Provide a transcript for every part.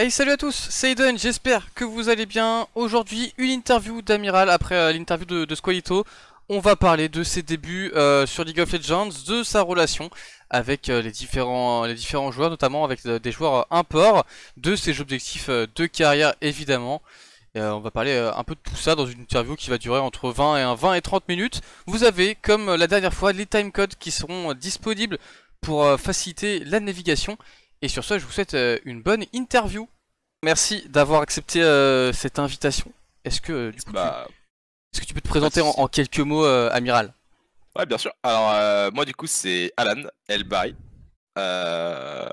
Hey, salut à tous, c'est Eden, j'espère que vous allez bien. Aujourd'hui, une interview d'Amiral après l'interview de Squalito. On va parler de ses débuts sur League of Legends, de sa relation avec les différents joueurs, notamment avec des joueurs import, de ses objectifs de carrière évidemment. On va parler un peu de tout ça dans une interview qui va durer entre 20 et 30 minutes. Vous avez, comme la dernière fois, les timecodes qui seront disponibles pour faciliter la navigation. Et sur ce, je vous souhaite une bonne interview. Merci d'avoir accepté cette invitation. Est-ce que Bah, est-ce que tu peux te pas de présenter en, souci. en quelques mots, Amiral? Ouais, bien sûr. Alors, moi, du coup, c'est Alan Elbari. Euh,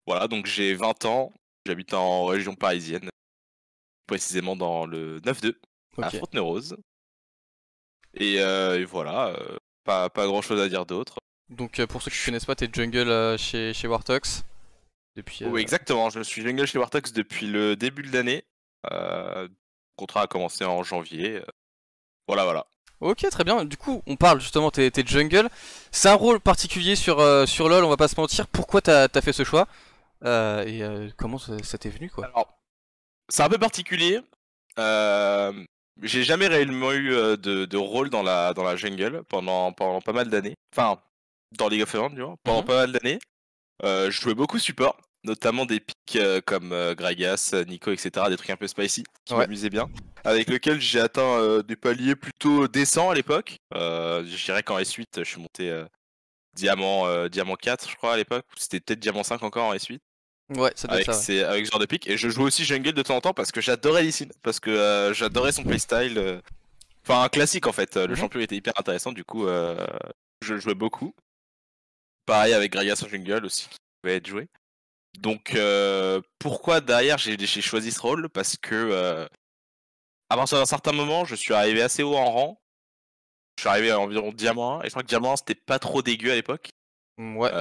voilà, donc j'ai 20 ans. J'habite en région parisienne, précisément dans le 9-2, à Ok. Fontenay-Rose. Et voilà, pas grand-chose à dire d'autre. Donc pour ceux qui Je- connaissent pas, t'es jungle chez Wartox depuis. Oui, exactement. Je suis jungle chez Wartox depuis le début de l'année. Le contrat a commencé en janvier. Voilà, voilà. Ok, très bien. Du coup, on parle justement, t'es jungle. C'est un rôle particulier sur LoL, on va pas se mentir. Pourquoi t'as fait ce choix? Comment ça t'est venu quoi? Alors, c'est un peu particulier. Euh, j'ai jamais réellement eu de rôle dans la jungle pendant pas mal d'années. Enfin, dans League of Legends, tu vois, pendant Mhm. pas mal d'années. Je jouais beaucoup support, notamment des picks comme Gragas, Nico, etc. Des trucs un peu spicy qui Ouais. m'amusaient bien. Avec lequel j'ai atteint des paliers plutôt décents à l'époque. Je dirais qu'en S8, je suis monté diamant 4, je crois, à l'époque. C'était peut-être diamant 5 encore en S8 Ouais, ça doit être ça, ouais. avec ce genre de pick. Et je jouais aussi jungle de temps en temps parce que j'adorais Lee Sin, parce que j'adorais son playstyle. Enfin, un classique en fait. Le Mhm. champion était hyper intéressant, du coup, je jouais beaucoup. Pareil avec Gragas en jungle aussi, qui pouvait être joué. Donc, pourquoi derrière j'ai choisi ce rôle? Parce que à partir d'un certain moment, je suis arrivé assez haut en rang. Je suis arrivé à environ diamant 1, et je crois que diamant 1 c'était pas trop dégueu à l'époque. Ouais.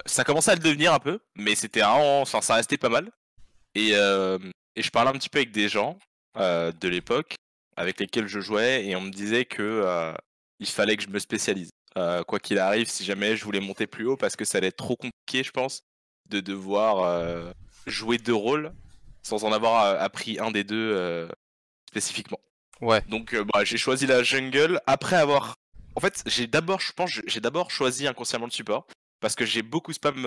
Ça commençait à le devenir un peu, mais c'était enfin, ça restait pas mal. Et, euh, et je parlais un petit peu avec des gens de l'époque avec lesquels je jouais, et on me disait que il fallait que je me spécialise. Quoi qu'il arrive, si jamais je voulais monter plus haut, parce que ça allait être trop compliqué, je pense, de devoir jouer deux rôles sans en avoir appris un des deux spécifiquement. Ouais. Donc bah, j'ai choisi la jungle après avoir. En fait, je pense, j'ai d'abord choisi inconsciemment le support parce que j'ai beaucoup spam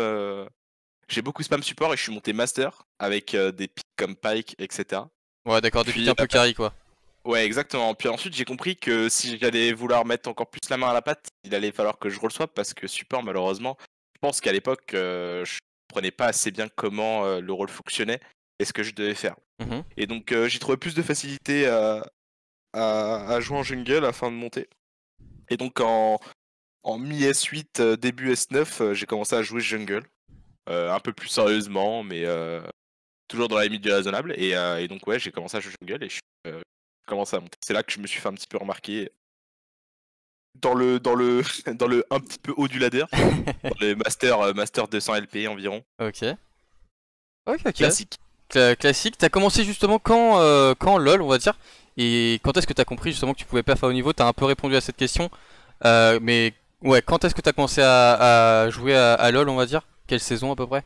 support, et je suis monté master avec des picks comme Pike, etc. Ouais, d'accord, des pics Puis un peu carry quoi. ouais, exactement. Puis ensuite j'ai compris que si j'allais vouloir mettre encore plus la main à la pâte, il allait falloir que je roll swap, parce que support, malheureusement, je pense qu'à l'époque je comprenais pas assez bien comment le rôle fonctionnait et ce que je devais faire. Mhm. Et donc j'ai trouvé plus de facilité à jouer en jungle afin de monter. Et donc en mi-S8, début S9, j'ai commencé à jouer jungle. Un peu plus sérieusement, mais toujours dans la limite du raisonnable. Et donc ouais, j'ai commencé à jouer jungle, et je commence à monter. C'est là que je me suis fait un petit peu remarquer dans le dans le un petit peu haut du ladder, dans les master 200 LP environ. Ok. Ok, ok. Classique. Classique. T'as commencé justement quand LoL, on va dire. Et quand est-ce que t'as compris justement que tu pouvais perf à haut niveau? T'as un peu répondu à cette question. Mais ouais, quand est-ce que t'as commencé à jouer à LoL, on va dire? Quelle saison à peu près?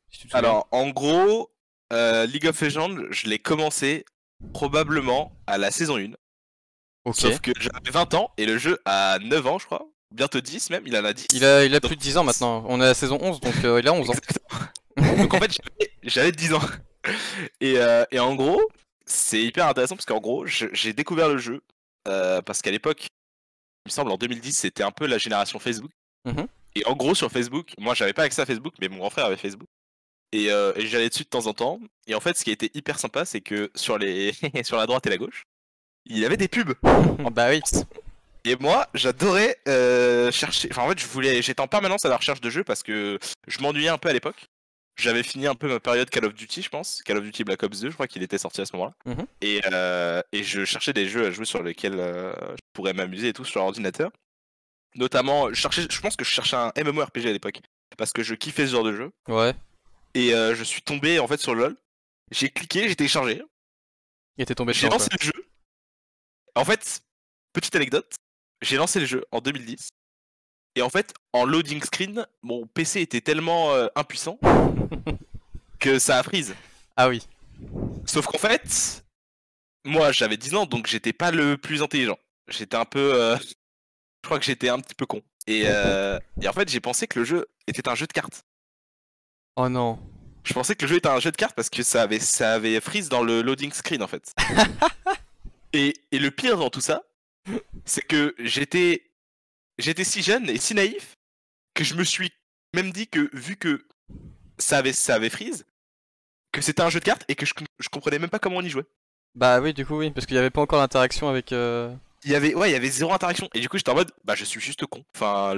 Si tu te souviens. Alors en gros, League of Legends, je l'ai commencé probablement à la saison 1. Ok. Sauf que j'avais 20 ans et le jeu a 9 ans, je crois. Bientôt 10 même, il en a Il 10. a, il a Donc, plus de 10 ans maintenant. On est à la saison 11, donc il a 11 ans. exactement. Donc en fait, j'avais 10 ans. Et en gros, c'est hyper intéressant parce qu'en gros, j'ai découvert le jeu parce qu'à l'époque, il me semble en 2010, c'était un peu la génération Facebook. Mhm. Et en gros, sur Facebook, moi j'avais pas accès à Facebook, mais mon grand frère avait Facebook. Et j'allais dessus de temps en temps. Et en fait, ce qui était hyper sympa, c'est que sur sur la droite et la gauche, il y avait des pubs. Bah oui. Et moi, j'adorais chercher. Enfin, en fait, j'étais en permanence à la recherche de jeux parce que je m'ennuyais un peu à l'époque. J'avais fini un peu ma période Call of Duty, je pense. Call of Duty Black Ops 2, je crois qu'il était sorti à ce moment-là. Mhm. Et je cherchais des jeux à jouer sur lesquels je pourrais m'amuser et tout sur l'ordinateur. Notamment, je pense que je cherchais un MMORPG à l'époque parce que je kiffais ce genre de jeu. Ouais. Et je suis tombé en fait sur LoL. J'ai cliqué, j'ai téléchargé, Et t'es tombé j'ai dedans lancé quoi. le jeu. En fait, petite anecdote, j'ai lancé le jeu en 2010. Et en fait, en loading screen, mon PC était tellement impuissant que ça a freeze. Ah oui. Sauf qu'en fait, moi j'avais 10 ans, donc j'étais pas le plus intelligent. J'étais un peu... je crois que j'étais un petit peu con. Et en fait, j'ai pensé que le jeu était un jeu de cartes. Oh non. Je pensais que le jeu était un jeu de cartes parce que ça avait freeze dans le loading screen en fait. Et le pire dans tout ça, c'est que j'étais si jeune et si naïf que je me suis même dit que vu que ça avait freeze, que c'était un jeu de cartes et que je comprenais même pas comment on y jouait. Bah oui, du coup oui, parce qu'il y avait pas encore l'interaction avec... Il y avait zéro interaction et du coup j'étais en mode bah je suis juste con. Enfin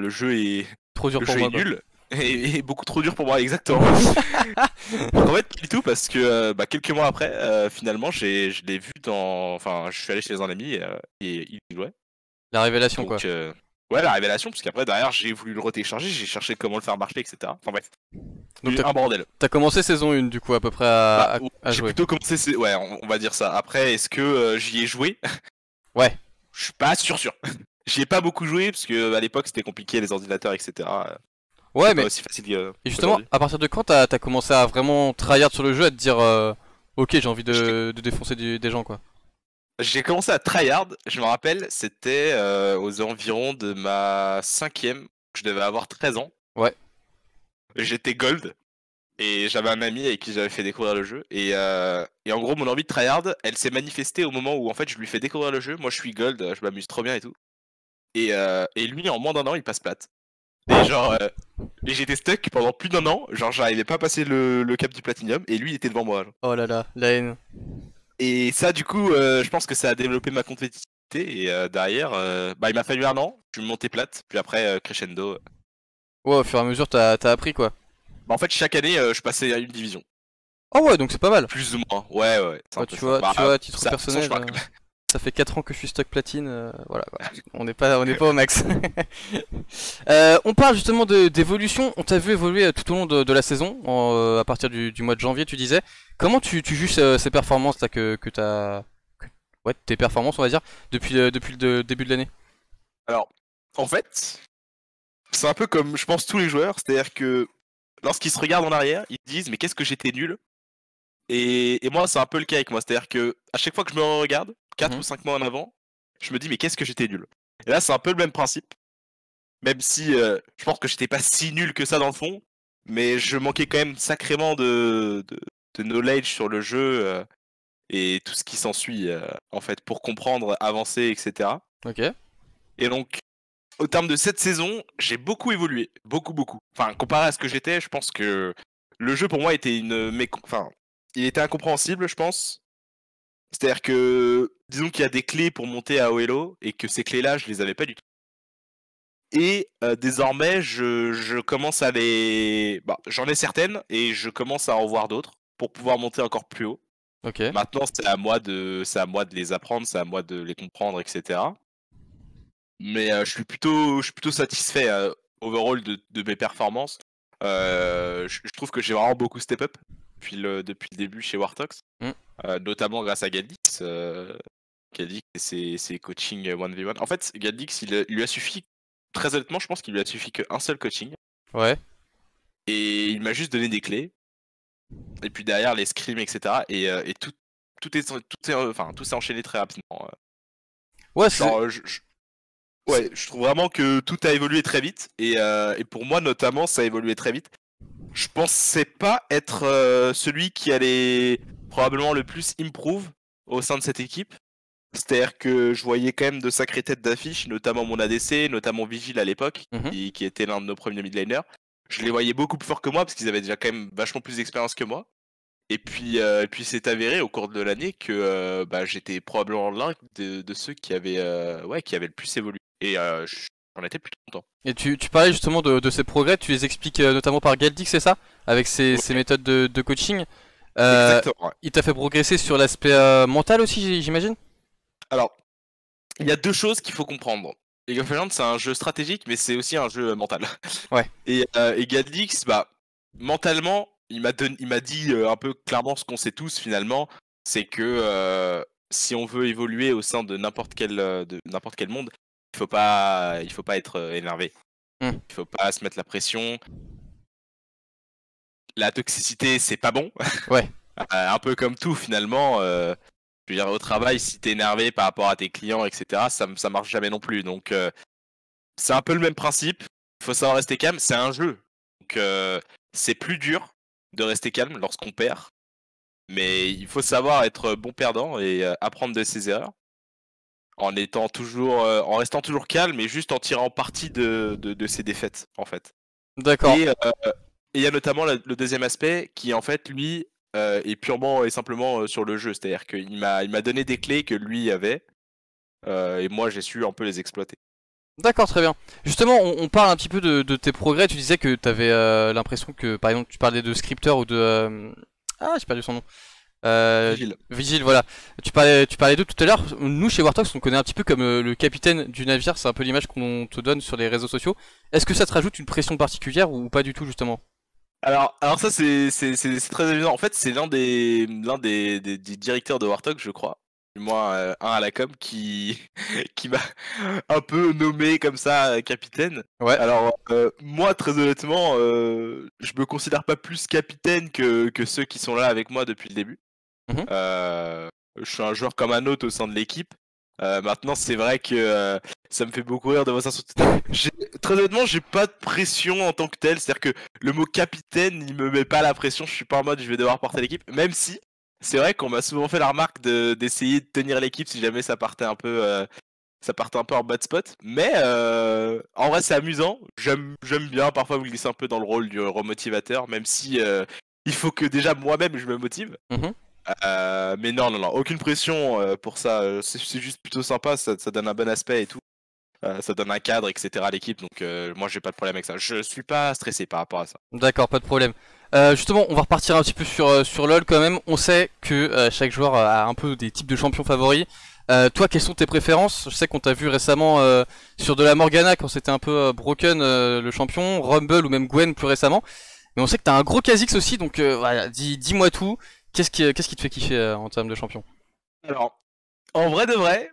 Trop dur le pour jeu moi, est quoi. nul et beaucoup trop dur pour moi exactement. Donc en fait pas du tout parce que quelques mois après finalement je l'ai vu enfin je suis allé chez un ami et il y jouait. La révélation, quoi. Donc ouais la révélation parce qu'après derrière j'ai voulu le retélécharger, j'ai cherché comment le faire marcher etc. Enfin bref. Donc Un bordel. t'as commencé saison 1 du coup à peu près Bah, à j'ai jouer. plutôt commencé, ouais, on va dire ça. Après, est-ce que j'y ai joué? Ouais. Je suis pas sûr. J'y ai pas beaucoup joué parce que à l'époque c'était compliqué les ordinateurs etc. Ouais, C'est pas mais aussi facile et justement, qu'aujourd'hui. à partir de quand t'as commencé à vraiment tryhard sur le jeu, à te dire ok, j'ai envie de défoncer des gens, quoi. J'ai commencé à tryhard, je me rappelle, c'était aux environs de ma cinquième, je devais avoir 13 ans. Ouais. J'étais gold et j'avais un ami avec qui j'avais fait découvrir le jeu et en gros mon envie de tryhard, elle s'est manifestée au moment où en fait je lui fais découvrir le jeu. Moi je suis gold, je m'amuse trop bien et tout. Et lui en moins d'un an il passe plate. Et genre et j'étais stuck pendant plus d'un an, genre j'arrivais pas à passer le cap du platinum et lui il était devant moi. Genre. Oh là là, la haine. Et ça, du coup, je pense que ça a développé ma compétitivité. Et derrière, il m'a fallu un an. Je suis monté plate. Puis après, crescendo. Ouais, au fur et à mesure, t'as appris, quoi. En fait, chaque année, je passais à une division. Oh ouais, donc c'est pas mal. Plus ou moins. Ouais, c'est un Ouais, peu tu ça. vois, à titre Ça personnel, change pas, quand même. ça fait 4 ans que je suis stock platine, voilà quoi. On n'est pas au max. On parle justement d'évolution. On t'a vu évoluer tout au long de la saison, à partir du mois de janvier, tu disais. Comment tu juges ces performances là que t'as, ouais, tes performances, on va dire, depuis le début de l'année. Alors, en fait, c'est un peu comme, je pense, tous les joueurs. C'est-à-dire que lorsqu'ils se regardent en arrière, ils se disent, mais qu'est-ce que j'étais nul. Et moi, c'est un peu le cas avec moi. C'est-à-dire que à chaque fois que je me regarde, 4 ou 5 mois en avant, je me dis, mais qu'est-ce que j'étais nul. Et là, c'est un peu le même principe. Même si je pense que j'étais pas si nul que ça dans le fond, mais je manquais quand même sacrément de knowledge sur le jeu et tout ce qui s'ensuit en fait pour comprendre, avancer, etc. Ok. Et donc, au terme de cette saison, j'ai beaucoup évolué, beaucoup. Enfin, comparé à ce que j'étais, je pense que le jeu pour moi était enfin, il était incompréhensible, je pense. C'est-à-dire que, disons qu'il y a des clés pour monter à OLO et que ces clés-là, je les avais pas du tout. Et désormais, je commence à les... j'en ai certaines et je commence à en voir d'autres pour pouvoir monter encore plus haut. Ok. Maintenant, c'est à moi de les apprendre, c'est à moi de les comprendre, etc. Mais je suis plutôt satisfait overall de mes performances. Je trouve que j'ai vraiment beaucoup step up depuis le début chez Wartox, Mm. Notamment grâce à Gadix. Gadix et ses coachings 1v1. En fait, Gadix, il lui a suffi, très honnêtement, je pense qu'il lui a suffi qu'un seul coaching. Ouais. Et il m'a juste donné des clés. Et puis derrière, les scrims, etc. Et tout s'est enchaîné très rapidement. Ouais, Genre, ouais, je trouve vraiment que tout a évolué très vite. Et pour moi, notamment, ça a évolué très vite. Je pensais pas être celui qui allait probablement le plus improve au sein de cette équipe. C'est-à-dire que je voyais quand même de sacrées têtes d'affiche, notamment mon ADC, notamment Vigil à l'époque, Mhm. qui était l'un de nos premiers midlaners. Je les voyais beaucoup plus forts que moi parce qu'ils avaient déjà quand même vachement plus d'expérience que moi. Et puis c'est avéré au cours de l'année que j'étais probablement l'un de ceux qui avaient le plus évolué. Et j'en étais plutôt content. Et tu parlais justement de ces progrès, tu les expliques notamment par Galdic, c'est ça? Avec ses Ouais, méthodes de coaching. exactement. Ouais. Il t'a fait progresser sur l'aspect mental aussi, j'imagine? Alors, il y a deux choses qu'il faut comprendre. League of Legends, c'est un jeu stratégique, mais c'est aussi un jeu mental. Ouais. Et Gadlix, mentalement, il m'a dit un peu clairement ce qu'on sait tous finalement, c'est que si on veut évoluer au sein de n'importe quel monde, il faut pas être énervé. Hmm. Il faut pas se mettre la pression. La toxicité, c'est pas bon. Ouais. Un peu comme tout finalement. Je veux dire, au travail, si t'es énervé par rapport à tes clients, etc., ça marche jamais non plus. Donc c'est un peu le même principe. Il faut savoir rester calme. C'est un jeu. Donc c'est plus dur de rester calme lorsqu'on perd. Mais il faut savoir être bon perdant et apprendre de ses erreurs. En étant toujours, en restant toujours calme et juste en tirant parti de ses défaites, en fait. D'accord. Et il y a notamment le deuxième aspect qui, en fait, lui, est purement et simplement sur le jeu. C'est-à-dire qu'il m'a donné des clés que lui avait, et moi j'ai su un peu les exploiter. D'accord, très bien. Justement, on parle un petit peu de tes progrès. Tu disais que tu avais l'impression que, par exemple, tu parlais de scripteur ou de... Ah, j'ai perdu son nom. Vigile. Vigile, voilà. Tu parlais d'eux tout à l'heure. Nous, chez Wartox, on connaît un petit peu comme le capitaine du navire. C'est un peu l'image qu'on te donne sur les réseaux sociaux. Est-ce que ça te rajoute une pression particulière ou pas du tout, justement? Alors ça c'est très évident. En fait, c'est l'un des directeurs de Warthog, je crois. Du moins un à la com qui qui m'a un peu nommé comme ça capitaine. Ouais. Alors moi très honnêtement, je me considère pas plus capitaine que ceux qui sont là avec moi depuis le début. Mhm. Je suis un joueur comme un autre au sein de l'équipe. Maintenant, c'est vrai que ça me fait beaucoup rire de voir ça sur Twitter. Très honnêtement, j'ai pas de pression en tant que tel. C'est-à-dire que le mot capitaine, il me met pas la pression. Je suis pas en mode je vais devoir porter l'équipe. Même si, c'est vrai qu'on m'a souvent fait la remarque d'essayer de tenir l'équipe si jamais ça partait un peu en bad spot. Mais en vrai, c'est amusant. J'aime bien parfois me glisser un peu dans le rôle du remotivateur, même si il faut que déjà moi-même je me motive. Mhm. Mais non, aucune pression pour ça. C'est juste plutôt sympa, ça donne un bon aspect et tout. Ça donne un cadre, etc. à l'équipe, donc moi j'ai pas de problème avec ça. Je suis pas stressé par rapport à ça. D'accord, pas de problème. Justement, on va repartir un petit peu sur LoL quand même. On sait que chaque joueur a un peu des types de champions favoris. Toi, quelles sont tes préférences? Je sais qu'on t'a vu récemment sur de la Morgana quand c'était un peu broken le champion, Rumble ou même Gwen plus récemment. Mais on sait que t'as un gros Kha'Zix aussi, donc voilà, dis-moi tout. Qu'est-ce qui te fait kiffer en termes de champion? Alors, en vrai de vrai,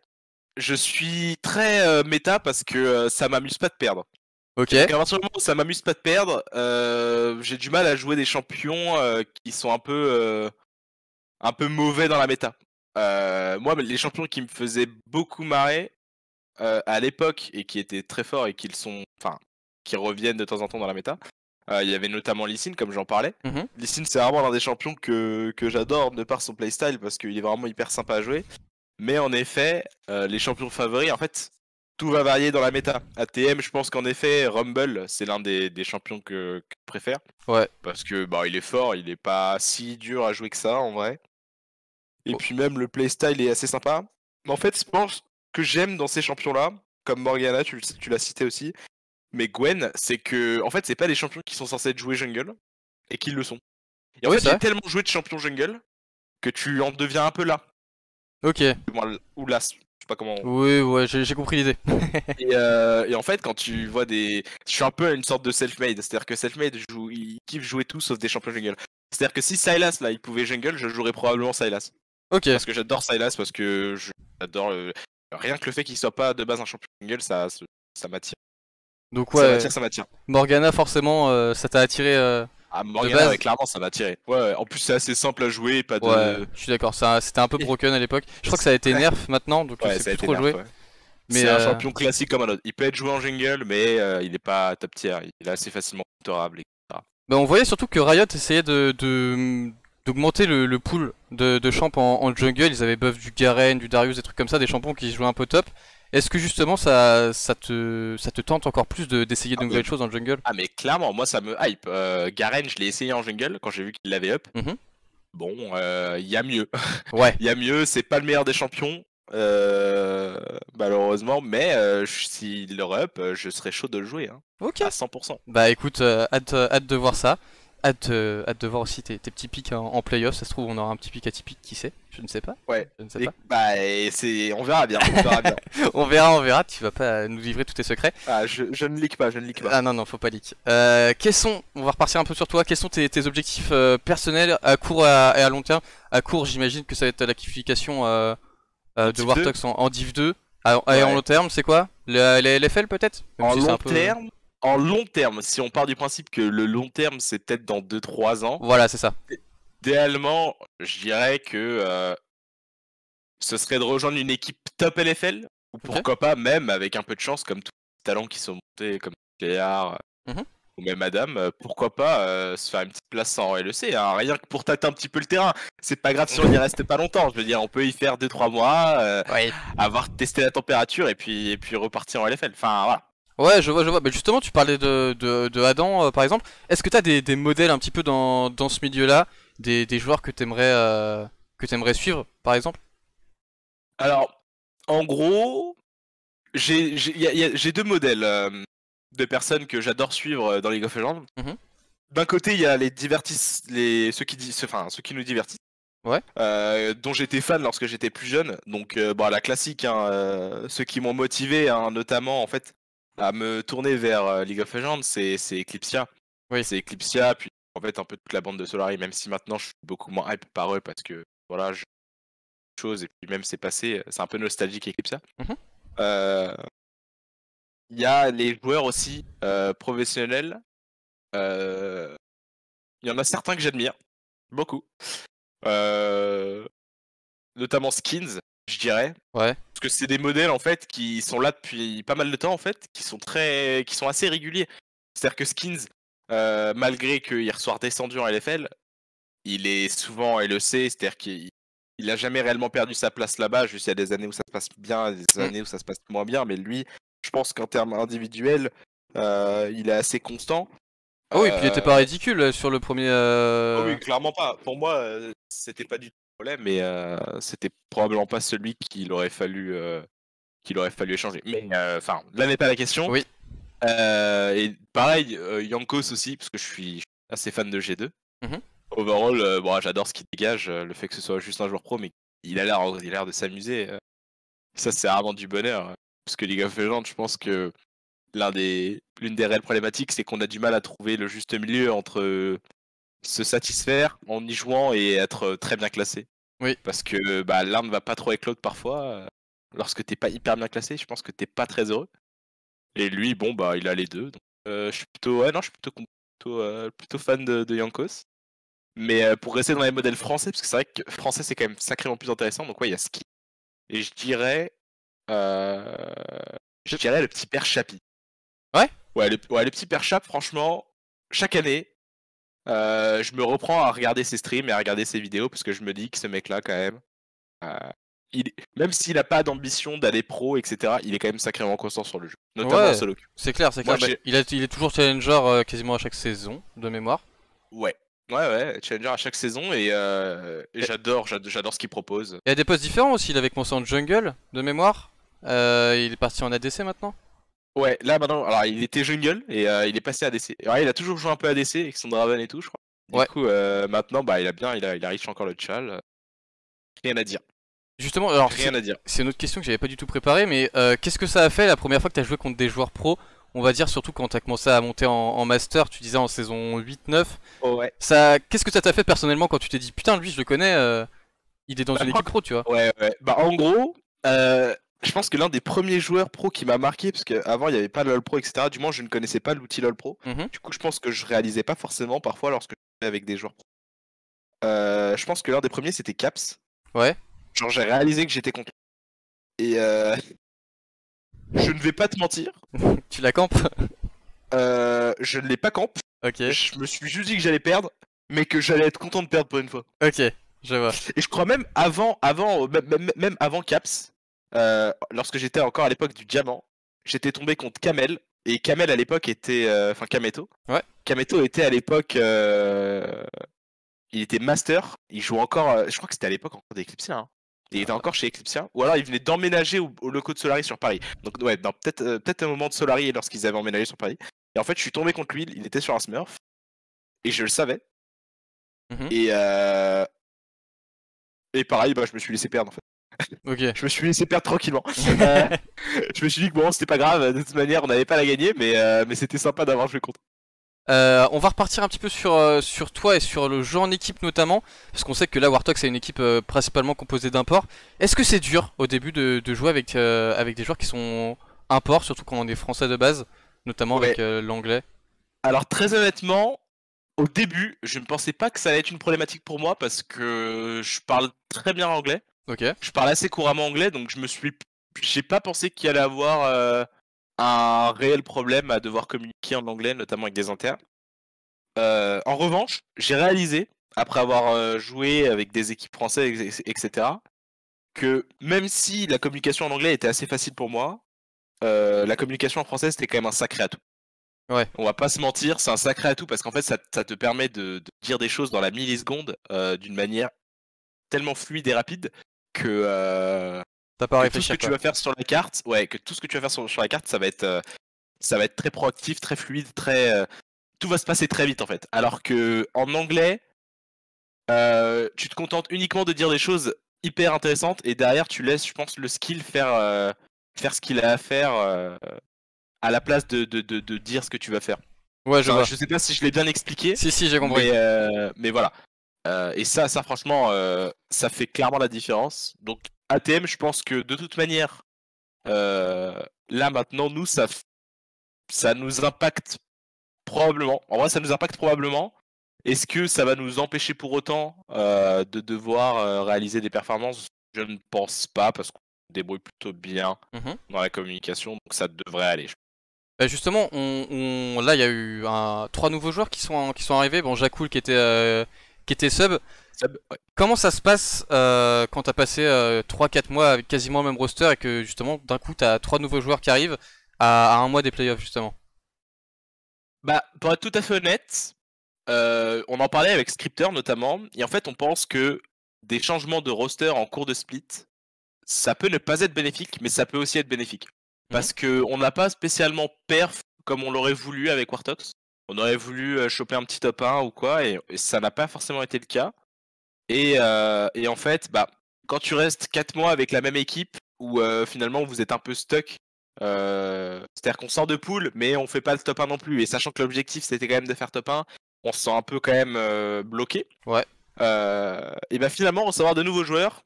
je suis très méta parce que ça m'amuse pas de perdre. Ok. Donc à partir du moment où ça m'amuse pas de perdre, j'ai du mal à jouer des champions qui sont un peu mauvais dans la méta. Moi, les champions qui me faisaient beaucoup marrer à l'époque et qui étaient très forts et qui reviennent de temps en temps dans la méta, il y avait notamment Lee Sin, comme j'en parlais. Mhm. Lee Sin, c'est vraiment l'un des champions que j'adore de par son playstyle parce qu'il est vraiment hyper sympa à jouer. Mais en effet, les champions favoris, en fait, tout va varier dans la méta. ATM, je pense qu'en effet, Rumble, c'est l'un des champions que je préfère. Ouais. Parce que bah, il est fort, il est pas si dur à jouer que ça en vrai. Et Oh. puis même le playstyle est assez sympa. Mais en fait, je pense que j'aime dans ces champions-là, comme Morgana, tu l'as cité aussi, mais Gwen, c'est que en fait, c'est pas des champions qui sont censés être joués jungle et qui le sont. Et en Oui, fait, c'est j'ai vrai. tellement joué de champion jungle que tu en deviens un peu là. Ok. Ou là, je sais pas comment. Oui, ouais, j'ai compris l'idée. Et en fait, quand tu vois des. Je suis un peu une sorte de self-made. C'est-à-dire que self-made, il kiffe jouer tout sauf des champions jungle. C'est-à-dire que si Sylas, là, il pouvait jungle, je jouerais probablement Sylas. Ok. Parce que j'adore Sylas, parce que j'adore. Rien que le fait qu'il soit pas de base un champion jungle, ça m'attire. Donc Ça ouais, m'attire, ça m'attire. Morgana forcément, ça t'a attiré Ah, de Morgana, ouais, base. clairement, ça m'a attiré. Ouais, ouais, en plus, c'est assez simple à jouer, pas Ouais, de. je suis d'accord. C'était un peu Et- broken à l'époque. Je crois que ça a été nerf maintenant, donc Ouais, c'est ça a plus été trop nerf, joué. ouais. Mais C'est un champion classique comme un autre. Il peut être joué en jungle, mais il est pas top tier. Il est assez facilement counterable, etc. bah, on voyait surtout que Riot essayait d'augmenter le pool de champs en jungle. Ils avaient buff du Garen, du Darius, des trucs comme ça, des champions qui jouaient un peu top. Est-ce que justement ça te tente encore plus d'essayer de Ah, nouvelles choses en jungle? ah, mais clairement, moi ça me hype. Garen, je l'ai essayé en jungle quand j'ai vu qu'il l'avait up. Mhm. Bon, il y a mieux. Ouais. Il y a mieux, c'est pas le meilleur des champions, malheureusement, mais s'il le up, je serais chaud de le jouer, hein, Ok. à 100%. Bah écoute, hâte de voir ça. Hâte de voir aussi tes petits pics en playoff. Ça se trouve, on aura un petit pic atypique, qui sait? Je ne sais pas. Ouais. Je ne sais Et, pas. on verra bien, on verra bien. On verra. Tu vas pas nous livrer tous tes secrets. Ah, je ne leak pas, je ne leak pas. Ah non, non, faut pas leak. On va repartir un peu sur toi. Quels sont tes objectifs personnels à court et à long terme? À court, j'imagine que ça va être la qualification En de Div 2? Wartox en Div 2. Et en Ouais. long terme, c'est quoi? Les LFL peut-être? Même En si c'est long un peu... terme, en long terme, si on part du principe que le long terme c'est peut-être dans 2-3 ans, Voilà, c'est ça. idéalement, je dirais que ce serait de rejoindre une équipe top LFL, ou pourquoi pas même avec un peu de chance, comme tous les talents qui sont montés, comme Cléar ou même Adam, pourquoi pas se faire une petite place en LEC, hein, rien que pour tâter un petit peu le terrain. C'est pas grave si on y reste pas longtemps, je veux dire, on peut y faire 2-3 mois, avoir testé la température et puis repartir en LFL. Enfin voilà. Ouais, je vois. Mais justement, tu parlais de Adam, par exemple. Est-ce que t'as des modèles un petit peu dans ce milieu-là, des joueurs que t'aimerais suivre, par exemple? Alors, en gros, j'ai deux modèles de personnes que j'adore suivre dans League of Legends. D'un côté, il y a ceux qui nous divertissent. Ouais. Dont j'étais fan lorsque j'étais plus jeune. Donc, bon, la classique, hein, ceux qui m'ont motivé, hein, notamment en fait, à me tourner vers League of Legends, c'est Eclipsia. Oui. C'est Eclipsia, puis en fait un peu toute la bande de Solari, même si maintenant je suis beaucoup moins hype par eux parce que voilà, chose et puis même c'est passé, c'est un peu nostalgique Eclipsia. Il y a les joueurs aussi professionnels. Il y en a certains que j'admire beaucoup, notamment Skins, je dirais. Ouais. Parce que c'est des modèles en fait qui sont là depuis pas mal de temps en fait, qui sont assez réguliers. C'est-à-dire que Skins, malgré qu'il soit redescendu en LFL, il est souvent en LEC, c'est-à-dire qu'il a jamais réellement perdu sa place là-bas. Juste il y a des années où ça se passe bien, des années où ça se passe moins bien, mais lui, je pense qu'en termes individuels, il est assez constant. Oh oui, puis il était pas ridicule sur le premier. Oh oui, clairement pas. Pour moi, c'était pas du tout le problème, mais c'était probablement pas celui qu'il aurait fallu échanger. Mais enfin, là n'est pas la question. Oui. Et pareil, Yankos aussi, parce que je suis assez fan de G2. Overall, bon, j'adore ce qu'il dégage, le fait que ce soit juste un joueur pro, mais il a l'air de s'amuser. Ça, c'est vraiment du bonheur. Parce que League of Legends, je pense que l'une des réelles problématiques, c'est qu'on a du mal à trouver le juste milieu entre se satisfaire en y jouant et être très bien classé. Oui. Parce que bah, l'un ne va pas trop avec l'autre parfois. Lorsque t'es pas hyper bien classé, je pense que t'es pas très heureux. Et lui, bon, bah, il a les deux. Donc, je suis plutôt fan de Yankos. Mais pour rester dans les modèles français, parce que c'est vrai que français, c'est quand même sacrément plus intéressant. Donc, ouais, il y a Ski. Et je dirais le petit père Chapi. Ouais. Ouais, le petit père Chap, franchement, chaque année, je me reprends à regarder ses streams et à regarder ses vidéos parce que je me dis que ce mec-là, quand même, même s'il n'a pas d'ambition d'aller pro, etc., il est quand même sacrément constant sur le jeu, notamment en solo queue. C'est clair. Moi, il est toujours challenger quasiment à chaque saison, de mémoire. Ouais, challenger à chaque saison et j'adore ce qu'il propose. Il y a des postes différents aussi, il avait commencé en jungle, de mémoire. Il est parti en ADC maintenant. Ouais, là maintenant, alors il était jungle et il est passé ADC. Alors, il a toujours joué un peu ADC avec son Draven et tout, je crois. Du coup, maintenant, bah, il a riche encore le chal. Rien à dire. Justement, alors rien à dire. C'est une autre question que j'avais pas du tout préparée, mais qu'est-ce que ça a fait la première fois que tu as joué contre des joueurs pro? On va dire surtout quand tu as commencé à monter en master, tu disais en saison 8-9. Oh, ouais. Qu'est-ce que ça t'a fait personnellement quand tu t'es dit putain, lui je le connais, il est dans une équipe pro, tu vois? Ouais. Bah en gros, je pense que l'un des premiers joueurs pro qui m'a marqué, parce qu'avant il n'y avait pas LoL Pro, etc. Du moins, je ne connaissais pas l'outil LoL Pro. Du coup, je pense que je réalisais pas forcément parfois lorsque je jouais avec des joueurs pro. Je pense que l'un des premiers c'était Caps. Ouais. Genre, j'ai réalisé que j'étais content. Et je ne vais pas te mentir. Tu la campes? Je ne l'ai pas camp. Ok. Je me suis juste dit que j'allais perdre, mais que j'allais être content de perdre pour une fois. Ok, je vois. Et je crois même même avant Caps, lorsque j'étais encore à l'époque du diamant, j'étais tombé contre Kamel. Et Kamel à l'époque était. Enfin, Kameto. Ouais. Kameto était à l'époque. Il était master. Il jouait encore. Je crois que c'était à l'époque encore d'Eclipsia. Hein. Il était encore chez Eclipsia. Ou alors il venait d'emménager au locaux de Solari sur Paris. Donc, ouais, peut-être un moment de Solari lorsqu'ils avaient emménagé sur Paris. Et en fait, je suis tombé contre lui. Il était sur un Smurf. Et je le savais. Et pareil, bah, je me suis laissé perdre en fait. Ok. Je me suis laissé perdre tranquillement. Je me suis dit que bon, c'était pas grave, de toute manière, on n'avait pas la gagner, mais c'était sympa d'avoir joué contre. On va repartir un petit peu sur toi et sur le jeu en équipe notamment, parce qu'on sait que là Warthog c'est une équipe principalement composée d'imports. Est-ce que c'est dur au début de jouer avec des joueurs qui sont imports, surtout quand on est français de base, notamment avec l'anglais? Alors très honnêtement, au début, je ne pensais pas que ça allait être une problématique pour moi parce que je parle très bien anglais. Ok. Je parle assez couramment anglais, donc j'ai pas pensé qu'il y allait avoir un réel problème à devoir communiquer en anglais, notamment avec des internes. En revanche, j'ai réalisé, après avoir joué avec des équipes françaises, etc., que même si la communication en anglais était assez facile pour moi, la communication en français c'était quand même un sacré atout. Ouais. On va pas se mentir, c'est un sacré atout parce qu'en fait ça te permet de dire des choses dans la milliseconde d'une manière tellement fluide et rapide que T'as pas à que tout ce que réfléchir tu quoi. vas faire sur la carte, que tout ce que tu vas faire sur la carte, ça va être très proactif, très fluide, tout va se passer très vite en fait. Alors que en anglais, tu te contentes uniquement de dire des choses hyper intéressantes et derrière tu laisses, je pense, le skill faire ce qu'il a à faire à la place de dire ce que tu vas faire. Ouais, je Enfin, vois. je sais pas si je l'ai bien expliqué, Si, j'ai compris. mais voilà. Et ça franchement, ça fait clairement la différence. Donc ATM, je pense que de toute manière, là maintenant, nous, ça nous impacte probablement. En vrai, ça nous impacte probablement. Est-ce que ça va nous empêcher pour autant de devoir réaliser des performances? Je ne pense pas parce qu'on se débrouille plutôt bien Mhm. dans la communication, donc ça devrait aller. Bah justement, là il y a eu trois nouveaux joueurs qui sont arrivés. Bon, Jakul qui était sub. Ouais. Comment ça se passe quand t'as passé 3-4 mois avec quasiment le même roster et que justement d'un coup t'as trois nouveaux joueurs qui arrivent à un mois des playoffs justement? Bah, pour être tout à fait honnête, on en parlait avec Scripter notamment, et en fait on pense que des changements de roster en cours de split, ça peut ne pas être bénéfique, mais ça peut aussi être bénéfique. Mhm. Parce que on n'a pas spécialement perf comme on l'aurait voulu avec Wartox. On aurait voulu choper un petit top 1 ou quoi, et ça n'a pas forcément été le cas. Et en fait, bah, quand tu restes 4 mois avec la même équipe, où finalement vous êtes un peu stuck, c'est-à-dire qu'on sort de pool, mais on fait pas le top 1 non plus, et sachant que l'objectif c'était quand même de faire top 1, on se sent un peu quand même bloqué. Ouais. Et bah finalement, recevoir de nouveaux joueurs,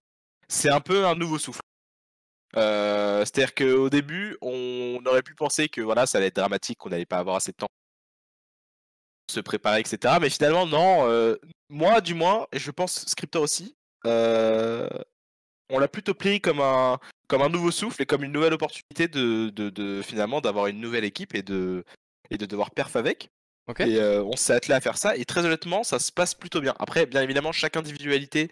c'est un peu un nouveau souffle. C'est-à-dire qu'au début, on aurait pu penser que voilà, ça allait être dramatique, qu'on n'allait pas avoir assez de temps pour se préparer, etc. Mais finalement, non. Moi, du moins, et je pense Scripter aussi, euh, on l'a plutôt pris comme un nouveau souffle et comme une nouvelle opportunité de finalement d'avoir une nouvelle équipe et de devoir perf avec. Ok. Et on s'est attelé à faire ça. Et très honnêtement, ça se passe plutôt bien. Après, bien évidemment, chaque individualité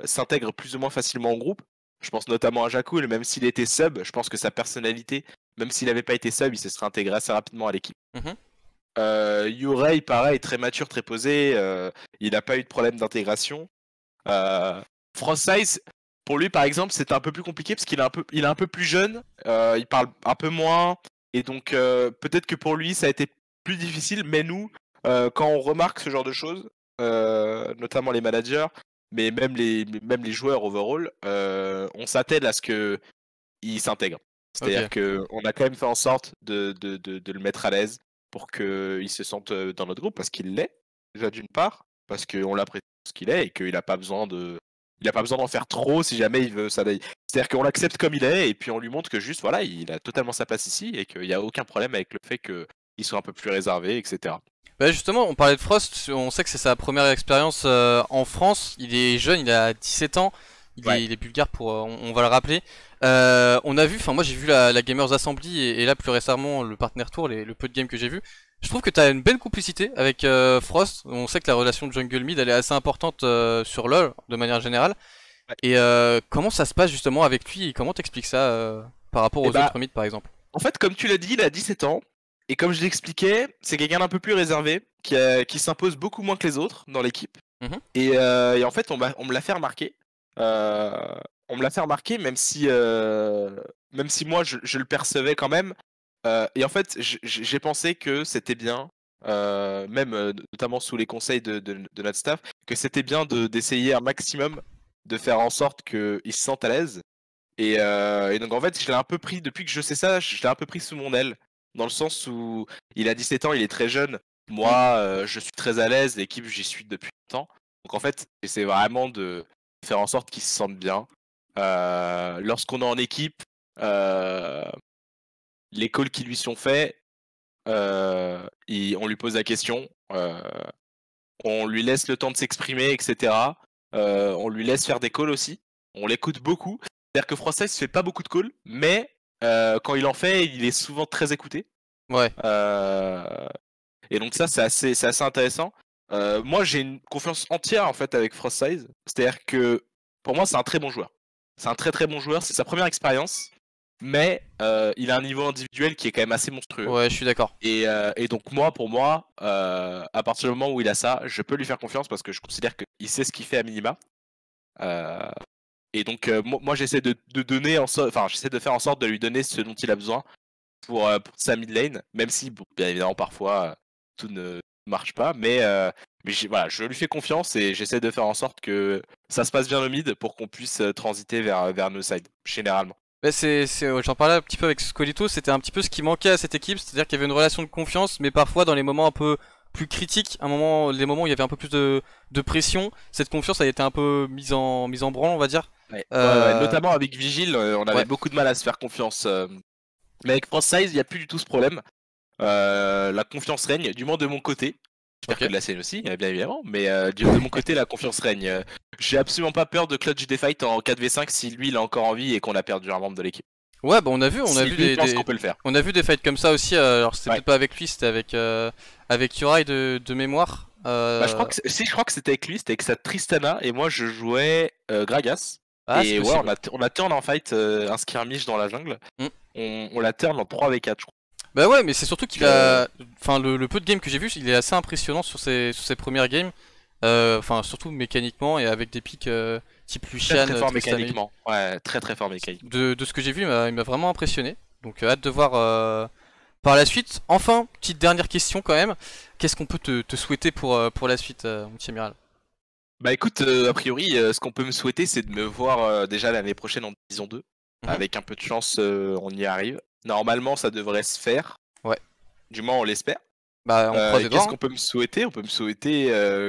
s'intègre plus ou moins facilement en groupe. Je pense notamment à Jakul, même s'il était sub, je pense que sa personnalité, même s'il n'avait pas été sub, il se serait intégré assez rapidement à l'équipe. Mhm. Yurei, pareil, très mature, très posé. Il n'a pas eu de problème d'intégration. Frostsize, pour lui, par exemple, c'était un peu plus compliqué parce il est un peu plus jeune. Il parle un peu moins. Et donc, peut-être que pour lui, ça a été plus difficile. Mais nous, quand on remarque ce genre de choses, notamment les managers, mais même les joueurs overall, on s'attelle à ce qu'il s'intègre. C'est-à-dire Ok. qu'on a quand même fait en sorte de le mettre à l'aise pour qu'il se sente dans notre groupe, parce qu'il l'est, déjà d'une part, parce qu'on l'apprécie pour ce qu'il est et qu'il n'a pas besoin d'en faire trop si jamais il veut ça. C'est-à-dire qu'on l'accepte comme il est et puis on lui montre que juste, voilà, il a totalement sa place ici et qu'il n'y a aucun problème avec le fait qu'il soit un peu plus réservé, etc. Bah justement, on parlait de Frost, on sait que c'est sa première expérience en France, il est jeune, il a 17 ans, Ouais. il est bulgare pour, on va le rappeler. On a vu, enfin moi j'ai vu la Gamers Assembly et là plus récemment le Partner Tour, le peu de games que j'ai vu. Je trouve que tu as une belle complicité avec Frost, on sait que la relation de Jungle Mid elle est assez importante sur LoL de manière générale. Ouais. Et comment ça se passe justement avec lui et comment t'expliques ça par rapport Et aux bah, autres mid par exemple? en fait, comme tu l'as dit, il a 17 ans. Et comme je l'expliquais, c'est quelqu'un d'un peu plus réservé, qui s'impose beaucoup moins que les autres dans l'équipe. Mhm. Et en fait, on me l'a fait remarquer. Euh, on me l'a fait remarquer, même si moi, je le percevais quand même. Et en fait, j'ai pensé que c'était bien, même notamment sous les conseils de notre staff, que c'était bien d'essayer un maximum de faire en sorte qu'il se sente à l'aise. Et donc en fait, je l'ai un peu pris, depuis que je sais ça, je l'ai un peu pris sous mon aile, dans le sens où il a 17 ans, il est très jeune. Mm. Moi, je suis très à l'aise, l'équipe, j'y suis depuis longtemps. Donc en fait, j'essaie vraiment de faire en sorte qu'il se sente bien. Lorsqu'on est en équipe, euh, les calls qui lui sont faits, on lui pose la question, on lui laisse le temps de s'exprimer, etc. On lui laisse faire des calls aussi. On l'écoute beaucoup. C'est-à-dire que Frosty fait pas beaucoup de calls, mais quand il en fait, il est souvent très écouté. Ouais. Et donc ça, c'est assez intéressant. Moi, j'ai une confiance entière en fait avec Frost Size. C'est-à-dire que pour moi, c'est un très bon joueur. C'est un très très bon joueur. C'est sa première expérience, mais il a un niveau individuel qui est quand même assez monstrueux. Ouais, je suis d'accord. Et donc pour moi, à partir du moment où il a ça, je peux lui faire confiance parce que je considère qu'il sait ce qu'il fait à minima. Et donc moi, j'essaie de donner j'essaie de faire en sorte de lui donner ce dont il a besoin pour sa mid lane, même si bien évidemment parfois tout ne marche pas, mais voilà, je lui fais confiance et j'essaie de faire en sorte que ça se passe bien le mid pour qu'on puisse transiter vers nos sides, généralement. Bah j'en parlais un petit peu avec Squalito, c'était un petit peu ce qui manquait à cette équipe, c'est-à-dire qu'il y avait une relation de confiance, mais parfois dans les moments un peu plus critiques, les moments où il y avait un peu plus de pression, cette confiance a été un peu mise en branle, on va dire. Ouais, notamment avec Vigil, on avait beaucoup de mal à se faire confiance. Mais avec Frost Size, il n'y a plus du tout ce problème. La confiance règne, du moins de mon côté. J'espère que de la scène aussi, bien évidemment, mais de mon côté, la confiance règne. J'ai absolument pas peur de clutch des fights en 4v5 si lui il a encore envie et qu'on a perdu un membre de l'équipe. Ouais, bah on a vu qu'on peut le faire. On a vu des fights comme ça aussi. Alors c'était peut-être pas avec lui, c'était avec Yurai de mémoire. Bah, je crois que c'était avec lui, c'était avec sa Tristana et moi je jouais Gragas. Ah, et ouais, on a turn en fight un skirmish dans la jungle. On l'a turn en 3v4 je crois. Bah ouais, mais c'est surtout qu'il a... Enfin, le peu de games que j'ai vu, il est assez impressionnant sur ses premières games. Enfin, surtout mécaniquement et avec des pics type Lucian. Très fort mécaniquement. Ouais, très fort mécaniquement. De ce que j'ai vu, il m'a vraiment impressionné. Donc hâte de voir par la suite. Enfin, petite dernière question quand même. Qu'est-ce qu'on peut te souhaiter pour la suite, mon petit amiral? Bah écoute, a priori, ce qu'on peut me souhaiter, c'est de me voir déjà l'année prochaine en Division 2. Avec un peu de chance, on y arrive. Normalement, ça devrait se faire. Ouais. Du moins, on l'espère. Bah, on croise les doigts. Qu'est-ce qu'on peut me souhaiter? On peut me souhaiter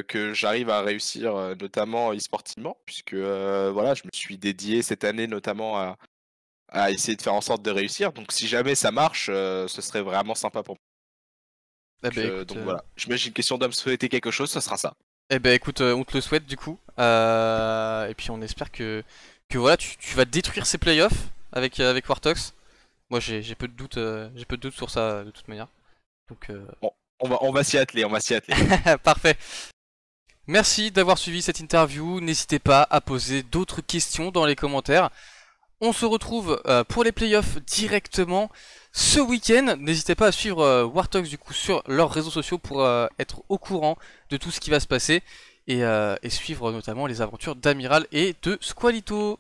que j'arrive à réussir, notamment e-sportivement, puisque voilà, je me suis dédié cette année notamment à essayer de faire en sorte de réussir. Donc, si jamais ça marche, ce serait vraiment sympa pour moi. Donc voilà. Je mets une question d'homme souhaiter quelque chose, ce sera ça. Eh ben écoute, on te le souhaite du coup. Et puis on espère que voilà, tu vas détruire ces playoffs avec Wartox. Moi j'ai peu de doute sur ça de toute manière. Donc bon, on va s'y atteler, Parfait. Merci d'avoir suivi cette interview. N'hésitez pas à poser d'autres questions dans les commentaires. On se retrouve pour les playoffs directement ce week-end. N'hésitez pas à suivre Wartox du coup sur leurs réseaux sociaux pour être au courant de tout ce qui va se passer et suivre notamment les aventures d'Amiral et de Squalito.